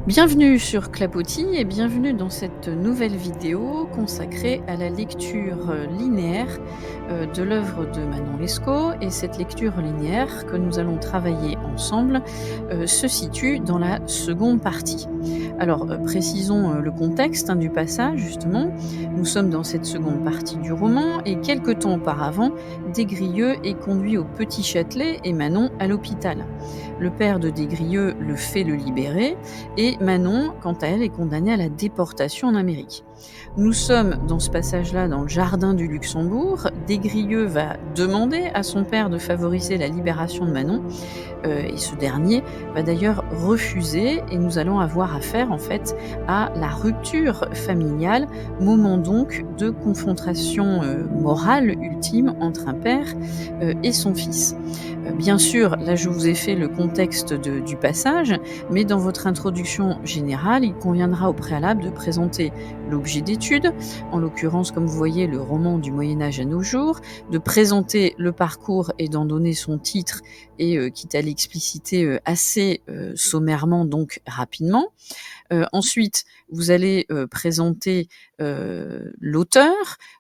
Bienvenue sur Clapotis et bienvenue dans cette nouvelle vidéo consacrée à la lecture linéaire de l'œuvre de Manon Lescaut. Et cette lecture linéaire que nous allons travailler ensemble se situe dans la seconde partie. Alors précisons le contexte du passage justement. Nous sommes dans cette seconde partie du roman et quelque temps auparavant, Des-Grieux est conduit au Petit Châtelet et Manon à l'hôpital. Le père de Des-Grieux le fait le libérer et Manon, quant à elle, est condamnée à la déportation en Amérique. Nous sommes dans ce passage-là dans le jardin du Luxembourg. Des-Grieux va demander à son père de favoriser la libération de Manon et ce dernier va d'ailleurs refuser et nous allons avoir affaire en fait à la rupture familiale, moment donc de confrontation morale ultime entre un père et son fils. Bien sûr, là je vous ai fait le contexte du passage, mais dans votre introduction générale, il conviendra au préalable de présenter l'objet d'étude, en l'occurrence comme vous voyez le roman du Moyen-Âge à nos jours, de présenter le parcours et d'en donner son titre et quitte à l'expliciter assez sommairement donc rapidement. Ensuite, vous allez présenter l'auteur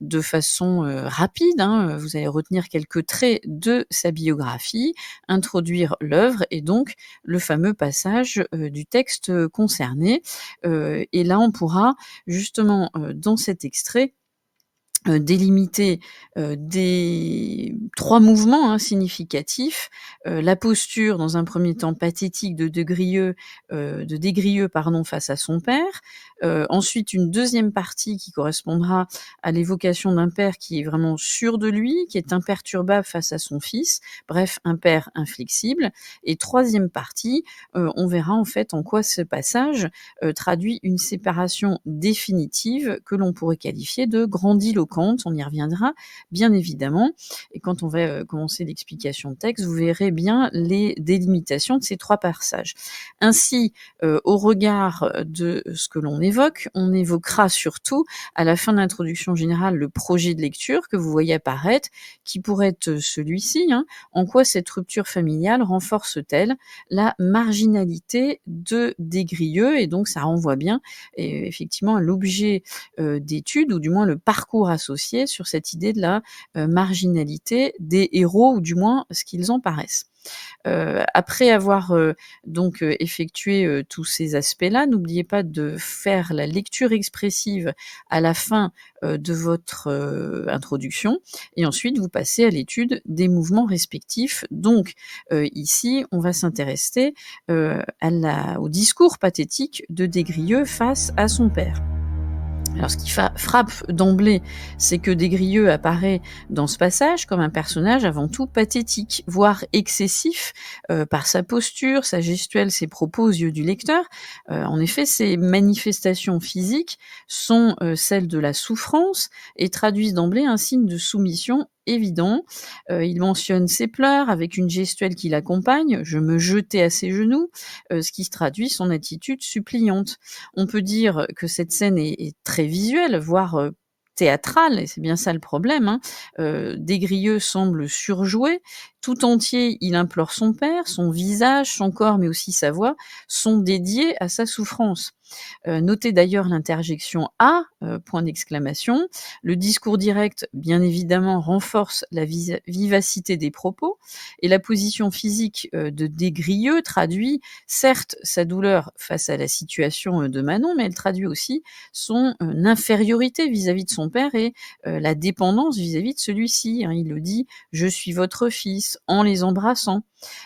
de façon rapide, vous allez retenir quelques traits de sa biographie, introduire l'œuvre et donc le fameux passage du texte concerné. Et là, on pourra justement dans cet extrait délimiter des 3 mouvements significatifs. La posture, dans un premier temps pathétique de Des-Grieux face à son père. Ensuite, une deuxième partie qui correspondra à l'évocation d'un père qui est vraiment sûr de lui, qui est imperturbable face à son fils. Bref, un père inflexible. Et troisième partie, on verra en fait en quoi ce passage traduit une séparation définitive que l'on pourrait qualifier de grandiloquente. On y reviendra bien évidemment. Et quand on va commencer l'explication de texte, vous verrez bien les délimitations de ces 3 passages. Ainsi, au regard de ce que l'on évoque, on évoquera surtout à la fin de l'introduction générale le projet de lecture que vous voyez apparaître, qui pourrait être celui-ci. En quoi cette rupture familiale renforce-t-elle la marginalité de Des-Grieux? Et donc ça renvoie bien effectivement à l'objet d'étude, ou du moins le parcours associé sur cette idée de la marginalité des héros, ou du moins ce qu'ils en paraissent. Après avoir donc effectué tous ces aspects-là, n'oubliez pas de faire la lecture expressive à la fin de votre introduction, et ensuite vous passez à l'étude des mouvements respectifs. Donc ici, on va s'intéresser au discours pathétique de Des-Grieux face à son père. Alors ce qui frappe d'emblée, c'est que Des-Grieux apparaît dans ce passage comme un personnage avant tout pathétique, voire excessif, par sa posture, sa gestuelle, ses propos aux yeux du lecteur. En effet, ses manifestations physiques sont celles de la souffrance et traduisent d'emblée un signe de soumission évident. Il mentionne ses pleurs avec une gestuelle qui l'accompagne, je me jetais à ses genoux, ce qui se traduit son attitude suppliante. On peut dire que cette scène est très visuelle, voire théâtrale, et c'est bien ça le problème. Des-Grieux semble surjoué. Tout entier, il implore son père, son visage, son corps, mais aussi sa voix, sont dédiés à sa souffrance. Notez d'ailleurs l'interjection «à», point d'exclamation. Le discours direct, bien évidemment, renforce la vivacité des propos, et la position physique de Des-Grieux traduit certes sa douleur face à la situation de Manon, mais elle traduit aussi son infériorité vis-à-vis de son père et la dépendance vis-à-vis de celui-ci. Il le dit: «Je suis votre fils», en les embrassant.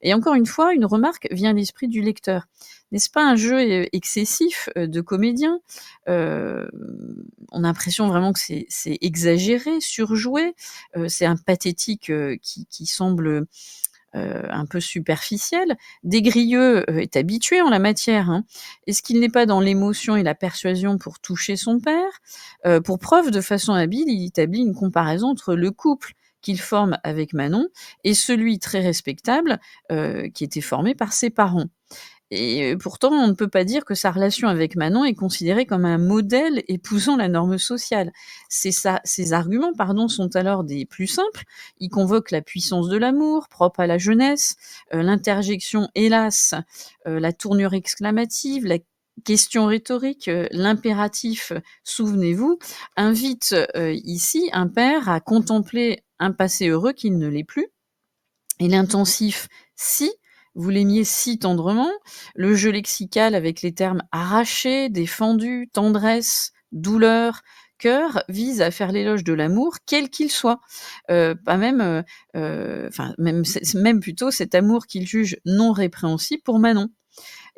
Et encore une fois, une remarque vient à l'esprit du lecteur. N'est-ce pas un jeu excessif de comédien? On a l'impression vraiment que c'est exagéré, surjoué. C'est un pathétique qui semble un peu superficiel. Des-Grieux est habitué en la matière. Est-ce qu'il n'est pas dans l'émotion et la persuasion pour toucher son père? Pour preuve, de façon habile, il établit une comparaison entre le couple qu'il forme avec Manon et celui très respectable qui était formé par ses parents. Et pourtant, on ne peut pas dire que sa relation avec Manon est considérée comme un modèle épousant la norme sociale. Ses arguments, sont alors des plus simples. Ils convoquent la puissance de l'amour, propre à la jeunesse, l'interjection hélas, la tournure exclamative, la Question rhétorique, l'impératif, souvenez-vous, invite, ici un père à contempler un passé heureux qui ne l'est plus, et l'intensif si, vous l'aimiez si tendrement, le jeu lexical avec les termes arrachés, défendus, tendresse, douleur, cœur, vise à faire l'éloge de l'amour, quel qu'il soit. Pas même, enfin même c'est même plutôt cet amour qu'il juge non répréhensible pour Manon.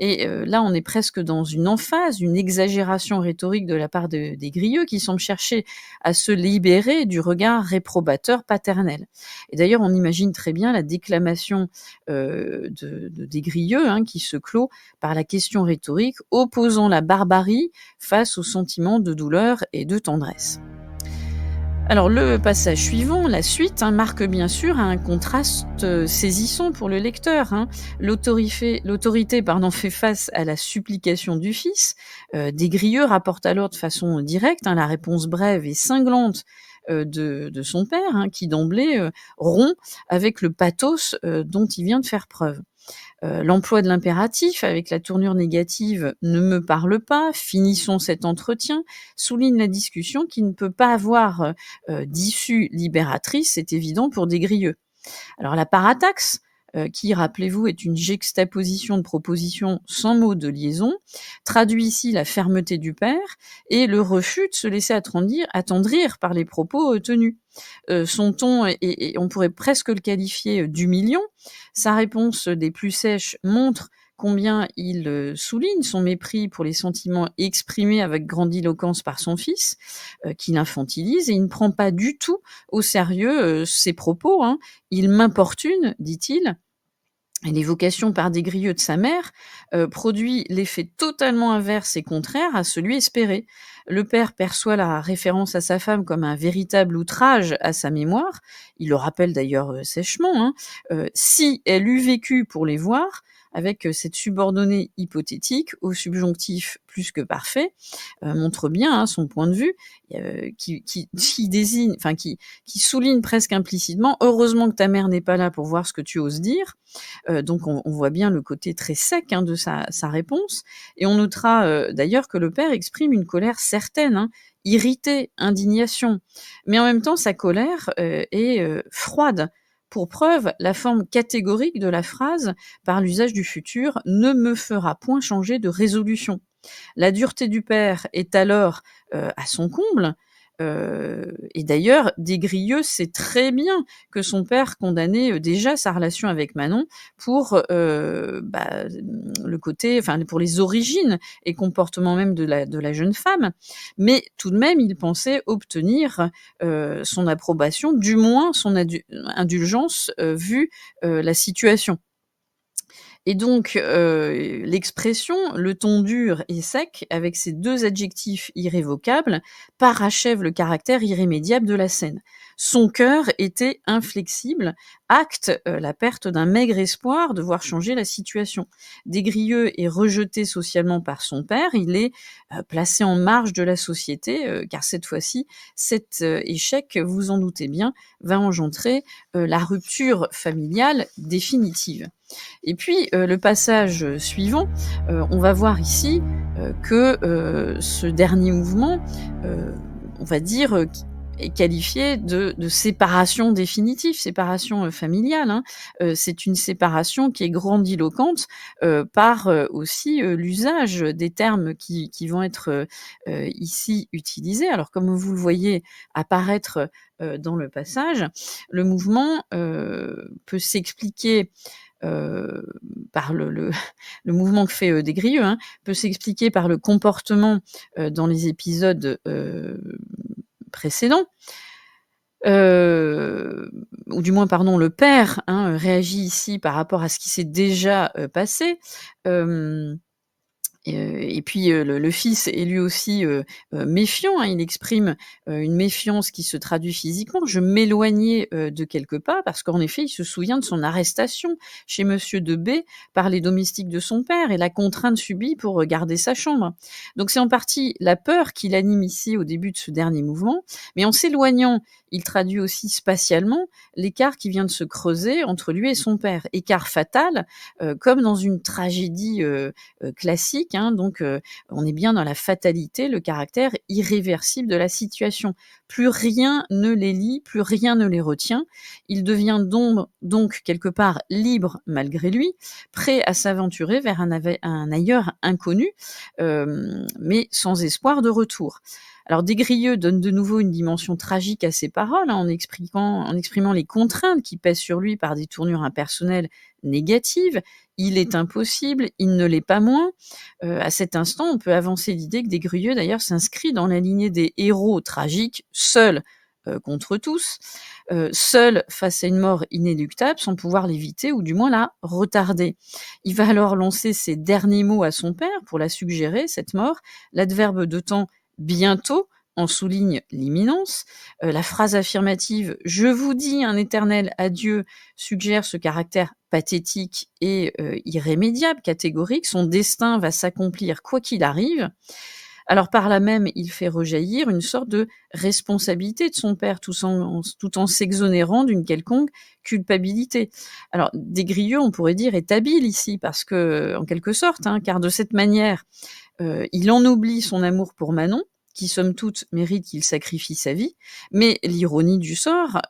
Et là, on est presque dans une emphase, une exagération rhétorique de la part des Grieux qui semblent chercher à se libérer du regard réprobateur paternel. Et d'ailleurs, on imagine très bien la déclamation des Grieux, hein, qui se clôt par la question rhétorique opposant la barbarie face au sentiment de douleur et de tendresse. Alors le passage suivant, la suite, hein, marque bien sûr un contraste saisissant pour le lecteur, hein. L'autorité fait face à la supplication du fils. Des Grieux rapportent alors de façon directe, hein, la réponse brève et cinglante de son père, hein, qui d'emblée rompt avec le pathos dont il vient de faire preuve. L'emploi de l'impératif avec la tournure négative «ne me parle pas, finissons cet entretien» souligne la discussion qui ne peut pas avoir d'issue libératrice, c'est évident pour des Grieux. Alors la parataxe, qui, rappelez-vous, est une juxtaposition de propositions sans mot de liaison, traduit ici la fermeté du père et le refus de se laisser attendrir par les propos tenus. Son ton on pourrait presque le qualifier d'humiliant. Sa réponse des plus sèches montre combien il souligne son mépris pour les sentiments exprimés avec grandiloquence par son fils, qu'il infantilise, et il ne prend pas du tout au sérieux ses propos, hein. Il m'importune, dit-il, et l'évocation par des Grieux de sa mère produit l'effet totalement inverse et contraire à celui espéré. Le père perçoit la référence à sa femme comme un véritable outrage à sa mémoire. Il le rappelle d'ailleurs sèchement, hein. Si elle eût vécu pour les voir, avec cette subordonnée hypothétique au subjonctif plus que parfait, montre bien, hein, son point de vue, qui désigne, enfin qui souligne presque implicitement: «Heureusement que ta mère n'est pas là pour voir ce que tu oses dire». Donc on voit bien le côté très sec, hein, de sa réponse, et on notera d'ailleurs que le père exprime une colère certaine, hein, irritée, indignation, mais en même temps sa colère est froide. Pour preuve, la forme catégorique de la phrase, par l'usage du futur, ne me fera point changer de résolution. La dureté du père est alors à son comble. Et d'ailleurs, des Grieux sait très bien que son père condamnait déjà sa relation avec Manon pour le côté, enfin pour les origines et comportements même de la jeune femme, mais tout de même il pensait obtenir son approbation, du moins son indulgence vu la situation. Et donc, l'expression, le ton dur et sec, avec ces 2 adjectifs irrévocables, parachève le caractère irrémédiable de la scène. Son cœur était inflexible, acte la perte d'un maigre espoir de voir changer la situation. Desgrieux est rejeté socialement par son père, il est placé en marge de la société, car cette fois-ci, cet échec, vous en doutez bien, va engendrer la rupture familiale définitive. Et puis, le passage suivant, on va voir ici que ce dernier mouvement, on va dire, est qualifié de séparation définitive, séparation familiale, hein. C'est une séparation qui est grandiloquente par aussi l'usage des termes qui vont être ici utilisés. Alors, comme vous le voyez apparaître dans le passage, le mouvement peut s'expliquer par le mouvement que fait Desgrieux, hein, peut s'expliquer par le comportement dans les épisodes précédents. Ou du moins, pardon, le père, hein, réagit ici par rapport à ce qui s'est déjà passé. Et puis, le fils est lui aussi méfiant, hein. Il exprime une méfiance qui se traduit physiquement. «Je m'éloignais de quelques pas», parce qu'en effet, il se souvient de son arrestation chez monsieur de B par les domestiques de son père et la contrainte subie pour garder sa chambre. Donc c'est en partie la peur qui l'anime ici au début de ce dernier mouvement, mais en s'éloignant, il traduit aussi spatialement l'écart qui vient de se creuser entre lui et son père. Écart fatal, comme dans une tragédie classique, tragique, hein, donc on est bien dans la fatalité, le caractère irréversible de la situation. Plus rien ne les lie, plus rien ne les retient. Il devient donc quelque part libre malgré lui, prêt à s'aventurer vers un ailleurs inconnu, mais sans espoir de retour. Alors Desgrieux donne de nouveau une dimension tragique à ses paroles, hein, en exprimant les contraintes qui pèsent sur lui par des tournures impersonnelles négatives. Il est impossible, il ne l'est pas moins. À cet instant, on peut avancer l'idée que Desgrieux d'ailleurs s'inscrit dans la lignée des héros tragiques, seuls contre tous, seuls face à une mort inéluctable sans pouvoir l'éviter ou du moins la retarder. Il va alors lancer ses derniers mots à son père pour la suggérer, cette mort. L'adverbe de temps bientôt en souligne l'imminence. La phrase affirmative je vous dis un éternel adieu suggère ce caractère pathétique et irrémédiable, catégorique. Son destin va s'accomplir quoi qu'il arrive. Alors par là même, il fait rejaillir une sorte de responsabilité de son père, tout en s'exonérant d'une quelconque culpabilité. Alors Desgrieux, on pourrait dire, est habile ici, parce que, en quelque sorte, hein, car de cette manière, il ennoblit son amour pour Manon, qui somme toute mérite qu'il sacrifie sa vie, mais l'ironie du sort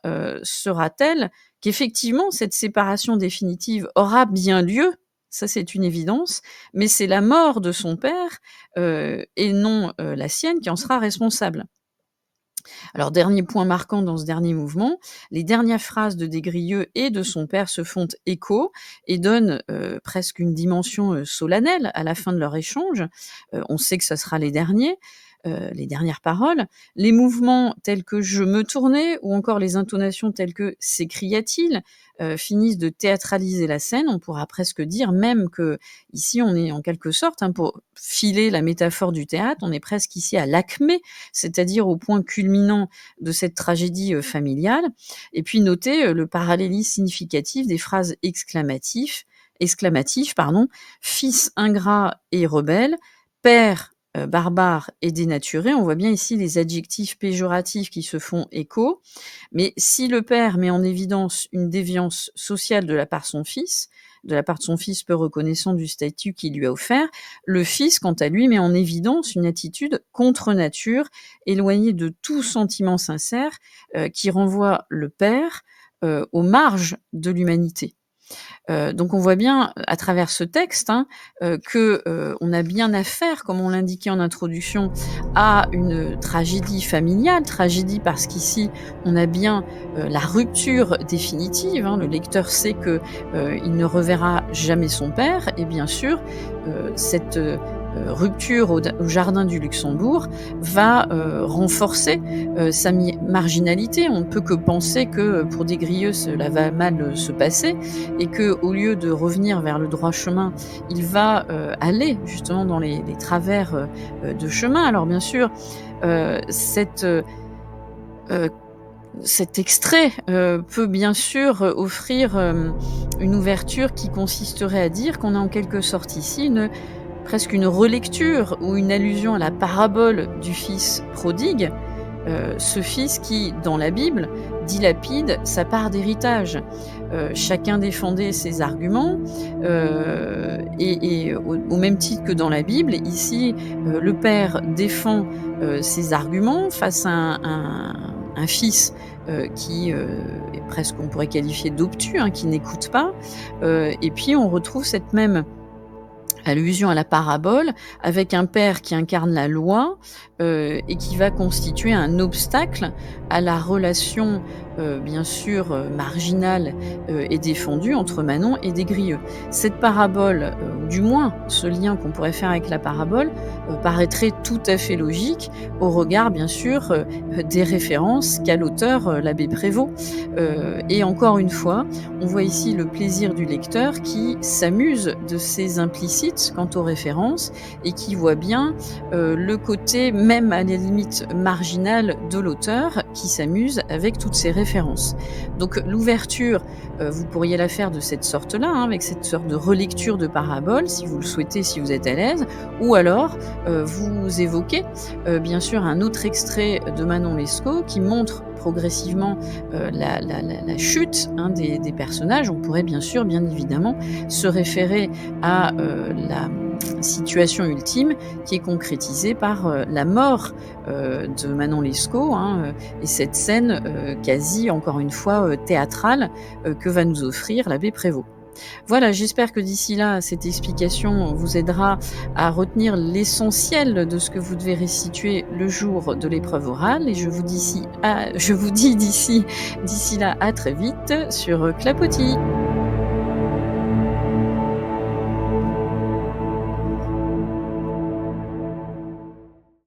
sera telle qu'effectivement cette séparation définitive aura bien lieu, ça c'est une évidence, mais c'est la mort de son père et non la sienne qui en sera responsable. Alors, dernier point marquant dans ce dernier mouvement, les dernières phrases de Desgrieux et de son père se font écho et donnent presque une dimension solennelle à la fin de leur échange. On sait que ce sera les dernières paroles. Les mouvements tels que je me tournais ou encore les intonations telles que s'écria-t-il finissent de théâtraliser la scène. On pourra presque dire même que ici on est en quelque sorte, hein, pour filer la métaphore du théâtre, on est presque ici à l'acmé, c'est-à-dire au point culminant de cette tragédie familiale. Et puis notez le parallélisme significatif des phrases exclamatives, fils ingrat et rebelle, père barbare et dénaturé. On voit bien ici les adjectifs péjoratifs qui se font écho. Mais si le père met en évidence une déviance sociale de la part de son fils peu reconnaissant du statut qu'il lui a offert, le fils, quant à lui, met en évidence une attitude contre nature, éloignée de tout sentiment sincère, qui renvoie le père aux marges de l'humanité. Donc on voit bien à travers ce texte, hein, que on a bien affaire, comme on l'indiquait en introduction, à une tragédie familiale. Tragédie parce qu'ici on a bien la rupture définitive, hein. Le lecteur sait que il ne reverra jamais son père et bien sûr cette rupture au jardin du Luxembourg va renforcer sa marginalité. On ne peut que penser que pour Desgrieux cela va mal se passer et que au lieu de revenir vers le droit chemin, il va aller justement dans les travers de chemin. Alors bien sûr, cet extrait peut bien sûr offrir une ouverture qui consisterait à dire qu'on a en quelque sorte ici presque une relecture ou une allusion à la parabole du fils prodigue, ce fils qui, dans la Bible, dilapide sa part d'héritage. Chacun défendait ses arguments, et au même titre que dans la Bible, ici, le père défend ses arguments face à un fils qui est presque, on pourrait qualifier d'obtus, hein, qui n'écoute pas. Et puis on retrouve cette même allusion à la parabole, avec un père qui incarne la loi et qui va constituer un obstacle à la relation, bien sûr, marginale et défendue entre Manon et Desgrieux. Cette parabole, ou du moins ce lien qu'on pourrait faire avec la parabole, paraîtrait tout à fait logique au regard, bien sûr, des références qu'a l'auteur, l'abbé Prévost. Et encore une fois, on voit ici le plaisir du lecteur qui s'amuse de ces implicites quant aux références et qui voit bien le côté même à la limite marginal de l'auteur qui s'amuse avec toutes ces références. Donc l'ouverture, vous pourriez la faire de cette sorte-là, hein, avec cette sorte de relecture de parabole, si vous le souhaitez, si vous êtes à l'aise, ou alors vous évoquez bien sûr un autre extrait de Manon Lescaut qui montre progressivement la chute, hein, des personnages. On pourrait bien sûr, bien évidemment, se référer à situation ultime qui est concrétisée par, la mort, de Manon Lescaut, hein, et cette scène, quasi encore une fois, théâtrale, que va nous offrir l'abbé Prévost. Voilà, j'espère que d'ici là, cette explication vous aidera à retenir l'essentiel de ce que vous devez restituer le jour de l'épreuve orale, et je vous dis d'ici là à très vite sur Clapotis.